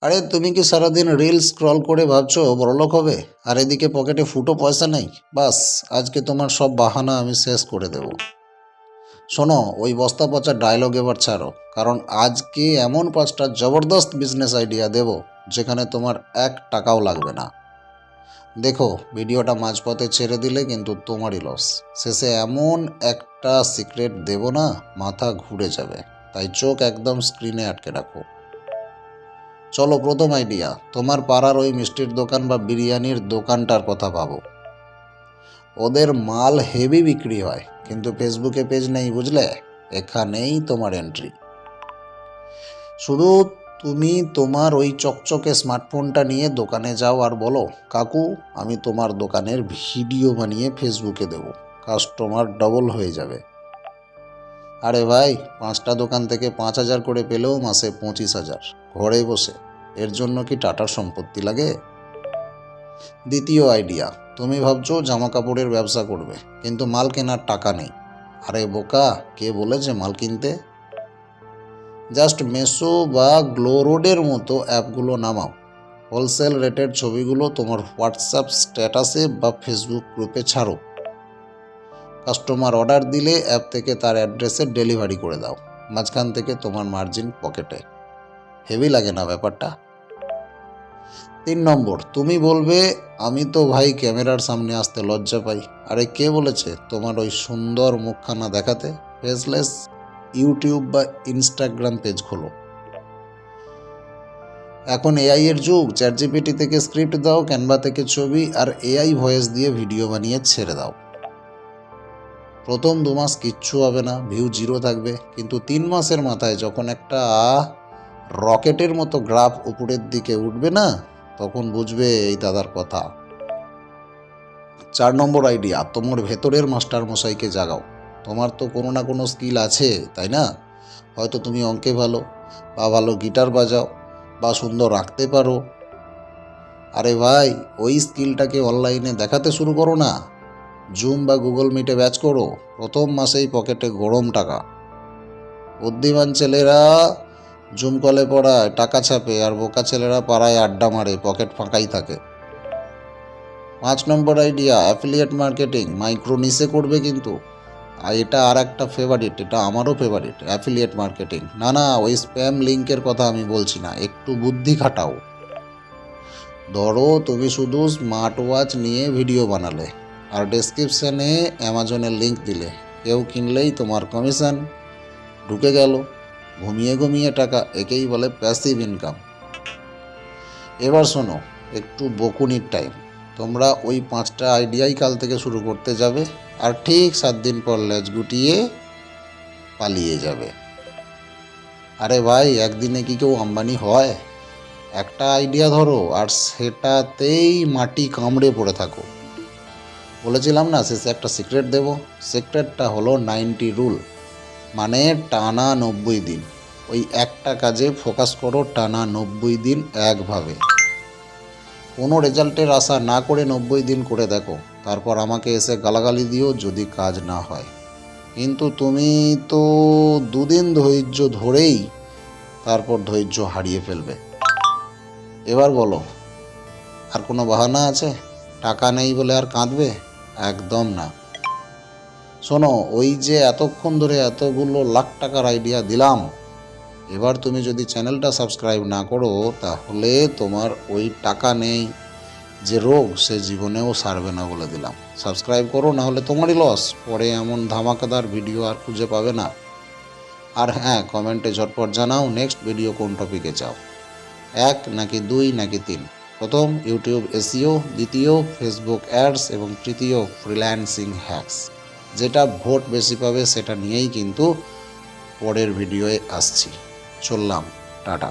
আরে তুমি কি সারাদিন রিল স্ক্রল করে ভাবছো বড়লোক হবে, আর এদিকে পকেটে ফুটো পয়সা নেই? বাস, আজকে তোমার সব বাহানা আমি শেষ করে দেব। শোনো, ওই বস্তা পচা ডায়লগ এবার ছাড়ো, কারণ আজকে এমন 5টা জবরদস্ত বিজনেস আইডিয়া দেব যেখানে তোমার 1 টাকাও লাগবে না। দেখো, ভিডিওটা মাঝপথে ছেড়ে দিলে কিন্তু তোমারই লস। শেষে এমন একটা সিক্রেট দেব না, মাথা ঘুরে যাবে। তাই চোখ একদম স্ক্রিনে আটকে রাখো। চলো, প্রথম আইডিয়া, তোমার পাড়ার ওই মিষ্টির দোকান বা বিরিয়ানির দোকানটার কথা ভাবো। ওদের মাল হেভি বিক্রি হয়, কিন্তু ফেসবুকে পেজ নেই, বুঝলে? এখানেই তোমার এন্ট্রি। শুধু তুমি তোমার ওই চকচকে স্মার্টফোনটা নিয়ে দোকানে যাও আর বলো, কাকু, আমি তোমার দোকানের ভিডিও বানিয়ে ফেসবুকে দেব। কাস্টমার ডবল হয়ে যাবে। আরে ভাই, 5টা দোকান থেকে 5,000 করে পেলেও মাসে 25,000 ঘরে বসে। এর জন্য কি টাটার সম্পত্তি লাগে? দ্বিতীয় আইডিয়া, তুমি ভাবছো জামা কাপড়ের ব্যবসা করবে, কিন্তু মাল কেনার টাকা নেই। আরে বোকা, কে বলেছে মাল কিনতে? জাস্ট মেসো বা গ্লোরোডের মতো অ্যাপগুলো নামাও। হোলসেল রেটের ছবিগুলো তোমার হোয়াটসঅ্যাপ স্ট্যাটাসে বা ফেসবুক গ্রুপে ছাড়ো। কাস্টমার অর্ডার দিলে অ্যাপ থেকে তার অ্যাড্রেসে ডেলিভারি করে দাও। মাঝখান থেকে তোমার মার্জিন পকেটে। হেভি লাগে না ব্যাপারটা? 3 নম্বর, তুমি বলবে, আমি তো ভাই ক্যামেরার সামনে আসতে লজ্জা পাই। আরে কে বলেছে তোমার ওই সুন্দর মুখখানা দেখাতে? ফেসলেস ইউটিউব বা ইনস্টাগ্রাম পেজ খোলো। এখন এআই এর যুগ। চ্যাটজিপিটি থেকে স্ক্রিপ্ট দাও, ক্যানভা থেকে ছবি, আর এআই ভয়েস দিয়ে ভিডিও বানিয়ে ছেড়ে দাও। প্রথম 2 মাস কিচ্ছু হবে না, ভিউ 0 থাকবে, কিন্তু 3 মাসের মাথায় যখন একটা রকেটের মতো গ্রাফ উপরের দিকে উঠবে না, তখন বুঝবে এই দাদার কথা। 4 নম্বর আইডিয়া, তোমার ভেতরের মাস্টার মশাইকে জাগাও। তোমার তো কোনো না কোনো স্কিল আছে, তাই না? হয়তো তুমি অঙ্কে ভালো, বা ভালো গিটার বাজাও, বা সুন্দর আঁকতে পারো। আরে ভাই, ওই স্কিলটাকে অনলাইনে দেখাতে শুরু করো না। জুম বা গুগল মিটে ব্যাচ করো। প্রথম মাসেই পকেটে গরম টাকা। বুদ্ধিমান ছেলেরা জুম কলে পড়ায়, টাকা ছাপে, আর বোকা ছেলেরা পাড়ায় আড্ডা মারে, পকেট ফাঁকাই থাকে। 5 নম্বর আইডিয়া, অ্যাফিলিয়েট মার্কেটিং। মাইক্রো নিচে করবে কিন্তু। আর এটা আর একটা ফেভারিট, এটা আমারও ফেভারিট, অ্যাফিলিয়েট মার্কেটিং। না না, ওই স্প্যাম লিঙ্কের কথা আমি বলছি না, একটু বুদ্ধি খাটাও। ধরো, তুমি শুধু স্মার্ট ওয়াচ নিয়ে ভিডিও বানালে, আর ডেসক্রিপশানে অ্যামাজনের লিঙ্ক দিলে। কেউ কিনলেই তোমার কমিশন ঢুকে গেল। ঘুমিয়ে ঘুমিয়ে টাকা, একেই বলে প্যাসিভ ইনকাম। এবার শোনো, একটু বকুনির টাইম। তোমরা ওই 5টা আইডিয়াই কাল থেকে শুরু করতে যাবে, আর ঠিক 7 দিন পর লেজ গুটিয়ে পালিয়ে যাবে। আরে ভাই, একদিনে কি কেউ আম্বানি হয়? একটা আইডিয়া ধরো আর সেটাতেই মাটি কামড়ে পড়ে থাকো। বলেছিলাম না শেষে একটা সিক্রেট দেব? সিক্রেটটা হলো 90 রুল, মানে টানা 90 দিন ওই একটা কাজে ফোকাস করো, টানা 90 দিন একভাবে। কোনো রেজাল্টের আশা না করে 90 দিন করে দেখো, তারপর আমাকে এসে গালাগালি দিও যদি কাজ না হয়। কিন্তু তুমি তো 2 দিন ধৈর্য ধরেই তারপর ধৈর্য হারিয়ে ফেলবে। এবার বলো, আর কোনো বাহানা আছে? টাকা নেই বলে আর কাঁদবে? একদম না। শোনো, ওই যে এতক্ষণ ধরে এতগুলো লাখ টাকার আইডিয়া দিলাম, এবার তুমি যদি চ্যানেলটা সাবস্ক্রাইব না করো, তাহলে তোমার ওই টাকা নেই যে রোগ, সে জীবনেও সারবে না বলে দিলাম। সাবস্ক্রাইব করো, না হলে তোমারই লস। পরে এমন ধামাকাদার ভিডিও আর খুঁজে পাবে না। আর হ্যাঁ, কমেন্টে ঝটপট জানাও নেক্সট ভিডিও কোন টপিকে চাও। 1 নাকি 2 নাকি 3? প্রথম ইউটিউব এসইও, দ্বিতীয় ফেসবুক অ্যাডস, এবং তৃতীয় ফ্রিল্যান্সিং হ্যাকস। যেটা ভোট বেশি পাবে সেটা নিয়েই কিন্তু পরের ভিডিওয়ে আসছি। চললাম, টাটা।